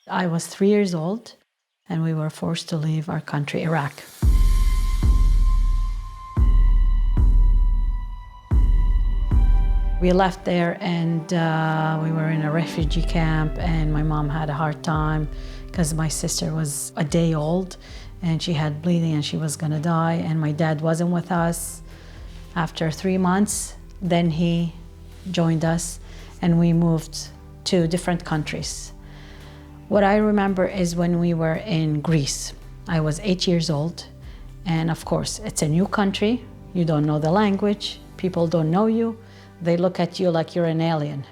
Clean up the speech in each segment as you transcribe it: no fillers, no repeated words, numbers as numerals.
I was 3 years old and we were forced to leave our country, Iraq. We left there and we were in a refugee camp, and my mom had a hard time because my sister was a day old and she had bleeding and she was gonna die, and my dad wasn't with us. After 3 months, then he joined us and we moved to different countries. What I remember is when we were in Greece. I was 8 years old, and of course, it's a new country. You don't know the language, people don't know you. They look at you like you're an alien.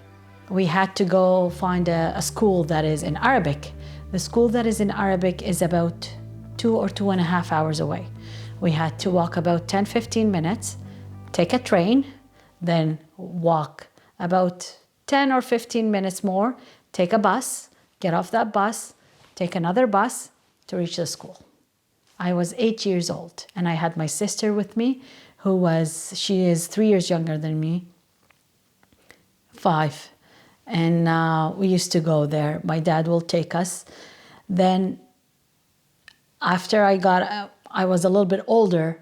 We had to go find a school that is in Arabic. The school that is in Arabic is about 2 or 2.5 hours away. We had to walk about 10-15 minutes, take a train, then walk about 10 or 15 minutes more, take a bus, get off that bus, take another bus to reach the school. I was 8 years old and I had my sister with me, she is 3 years younger than me, 5. And we used to go there. My dad will take us. Then after I was a little bit older,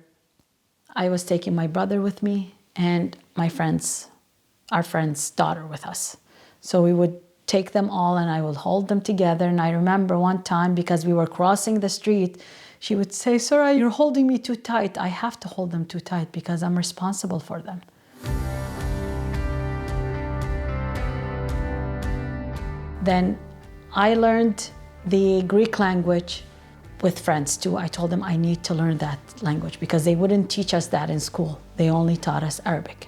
I was taking my brother with me and our friend's daughter with us. So we would take them all and I would hold them together. And I remember one time, because we were crossing the street, she would say, "Sura, you're holding me too tight." I have to hold them too tight because I'm responsible for them. Then I learned the Greek language with friends too. I told them I need to learn that language because they wouldn't teach us that in school. They only taught us Arabic.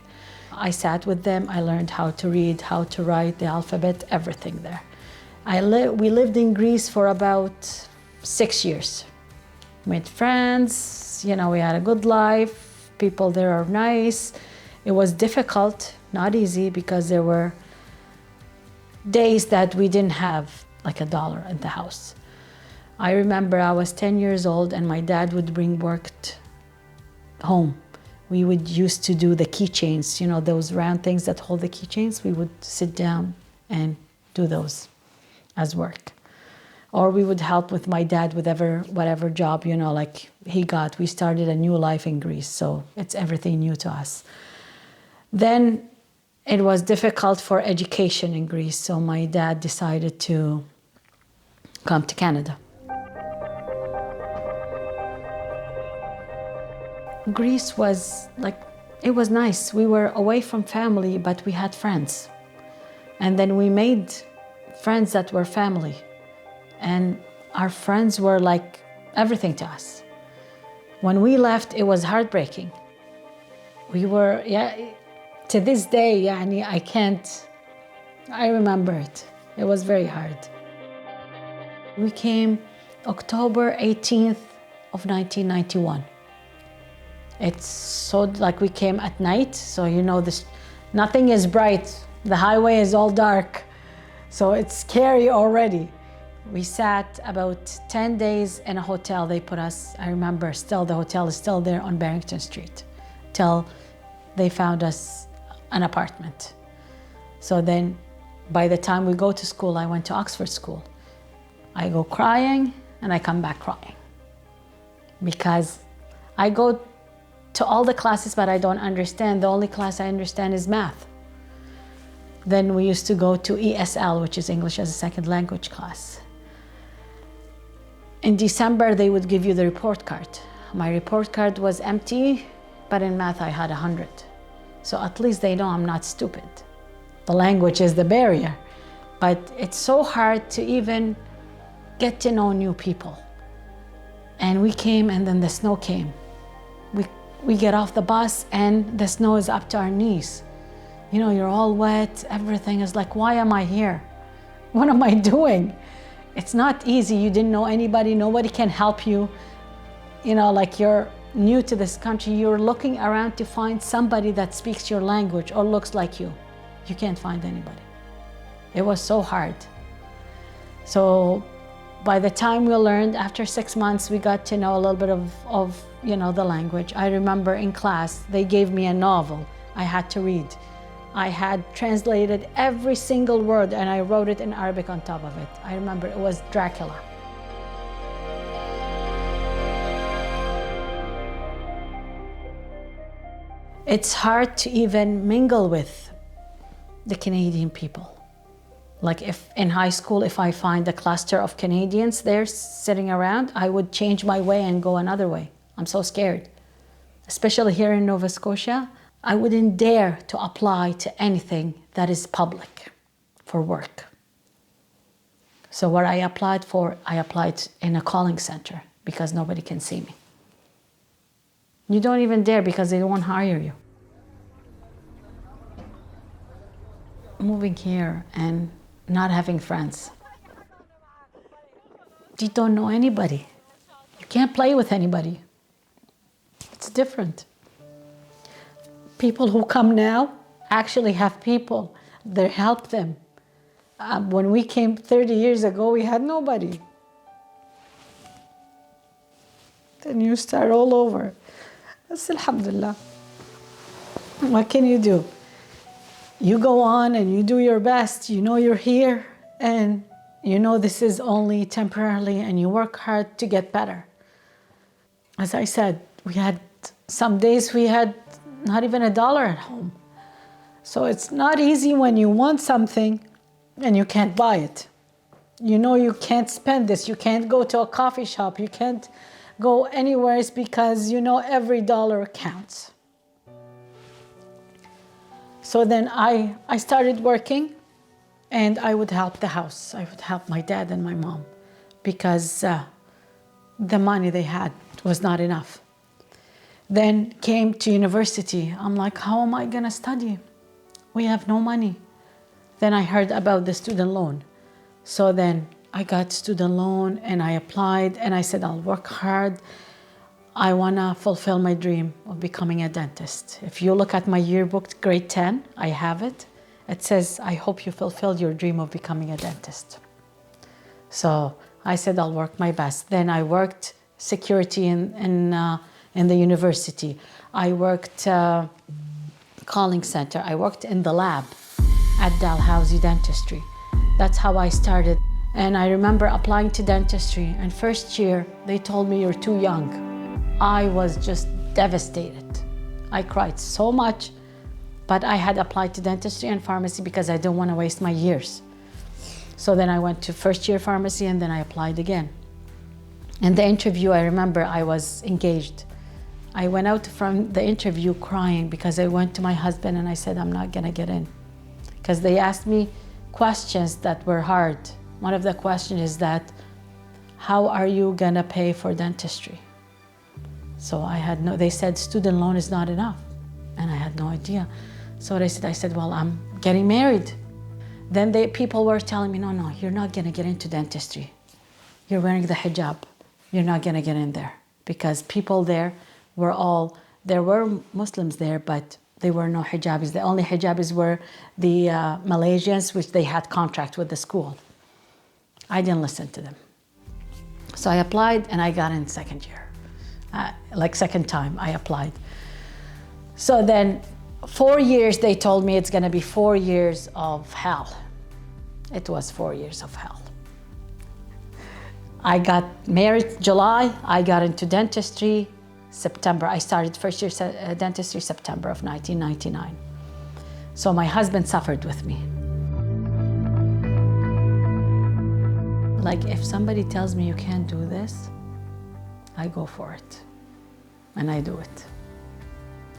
I sat with them. I learned how to read, how to write, the alphabet, everything there. We lived in Greece for about 6 years. Made friends, we had a good life. People there are nice. It was difficult, not easy, because there were days that we didn't have like $1 in the house. I remember I was 10 years old and my dad would bring work home. We would used to do the keychains, those round things that hold the keychains. We would sit down and do those as work. Or we would help with my dad with whatever job, like he got. We started a new life in Greece, so it's everything new to us. Then it was difficult for education in Greece, so my dad decided to come to Canada. Greece was it was nice. We were away from family, but we had friends. And then we made friends that were family. And our friends were like everything to us. When we left, it was heartbreaking. To this day, I remember it. It was very hard. We came October 18th of 1991. It's so we came at night, so nothing is bright. The highway is all dark, so it's scary already. We sat about 10 days in a hotel. They put us, I remember the hotel is still there on Barrington Street, till they found us an apartment. So then by the time we go to school, I went to Oxford School. I go crying and I come back crying because I go to all the classes, but I don't understand. The only class I understand is math. Then we used to go to ESL, which is English as a Second Language class. In December, they would give you the report card. My report card was empty, but in math I had 100. So at least they know I'm not stupid. The language is the barrier, but it's so hard to even get to know new people. And we came, and then the snow came. We get off the bus and the snow is up to our knees. You're all wet, everything is like, why am I here? What am I doing? It's not easy. You didn't know anybody, nobody can help you. You're new to this country, you're looking around to find somebody that speaks your language or looks like you. You can't find anybody. It was so hard. So by the time we learned, after 6 months, we got to know a little bit of the language. I remember in class, they gave me a novel I had to read. I had translated every single word and I wrote it in Arabic on top of it. I remember it was Dracula. It's hard to even mingle with the Canadian people. Like if in high school, if I find a cluster of Canadians there sitting around, I would change my way and go another way. I'm so scared. Especially here in Nova Scotia, I wouldn't dare to apply to anything that is public for work. So what I applied for, I applied in a calling center because nobody can see me. You don't even dare because they won't hire you. Moving here and not having friends. You don't know anybody. You can't play with anybody. It's different. People who come now actually have people that help them. When we came 30 years ago, we had nobody. Then you start all over. That's alhamdulillah. What can you do? You go on and you do your best. You know you're here and you know this is only temporarily and you work hard to get better. As I said, we had some days we had not even $1 at home. So it's not easy when you want something and you can't buy it. You know you can't spend this. You can't go to a coffee shop. You can't go anywhere because you know every dollar counts. So then I started working and I would help the house. I would help my dad and my mom because the money they had was not enough. Then came to university. I'm like, how am I gonna study? We have no money. Then I heard about the student loan. So then I got student loan and I applied and I said, I'll work hard. I wanna fulfill my dream of becoming a dentist. If you look at my yearbook, grade 10, I have it. It says, I hope you fulfilled your dream of becoming a dentist. So I said, I'll work my best. Then I worked security in the university. I worked calling center. I worked in the lab at Dalhousie Dentistry. That's how I started. And I remember applying to dentistry and first year, they told me you're too young. I was just devastated. I cried so much, but I had applied to dentistry and pharmacy because I didn't want to waste my years. So then I went to first year pharmacy and then I applied again. In the interview, I remember I was engaged. I went out from the interview crying because I went to my husband and I said, I'm not gonna get in. Because they asked me questions that were hard. One of the questions is that, how are you gonna pay for dentistry? So they said student loan is not enough. And I had no idea. So what I said, well, I'm getting married. Then people were telling me, no, you're not gonna get into dentistry. You're wearing the hijab. You're not gonna get in there. Because people there were Muslims there, but there were no hijabis. The only hijabis were the Malaysians, which they had contract with the school. I didn't listen to them. So I applied and I got in second year. Second time I applied. So then 4 years, they told me it's gonna be 4 years of hell. It was 4 years of hell. I got married July, I got into dentistry September. I started first year dentistry September of 1999. So my husband suffered with me. Like if somebody tells me you can't do this, I go for it and I do it.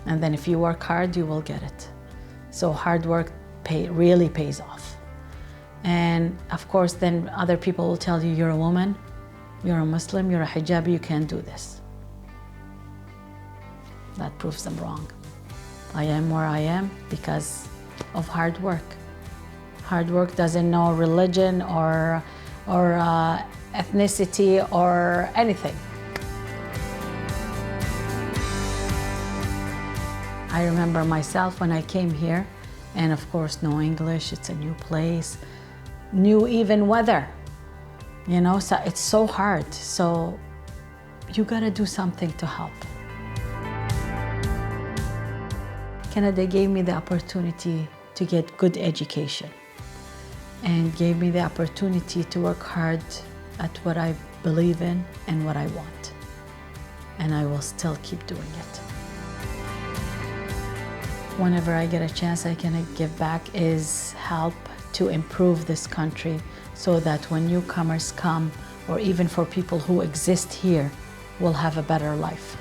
And then if you work hard, you will get it. So hard work really pays off. And of course, then other people will tell you, you're a woman, you're a Muslim, you're a hijabi, you can't do this. That proves them wrong. I am where I am because of hard work. Hard work doesn't know religion or ethnicity or anything. I remember myself when I came here, and of course, no English, it's a new place, new even weather, you know, so it's so hard. So you gotta do something to help. Canada gave me the opportunity to get good education and gave me the opportunity to work hard at what I believe in and what I want. And I will still keep doing it. Whenever I get a chance I can give back is help to improve this country so that when newcomers come, or even for people who exist here, will have a better life.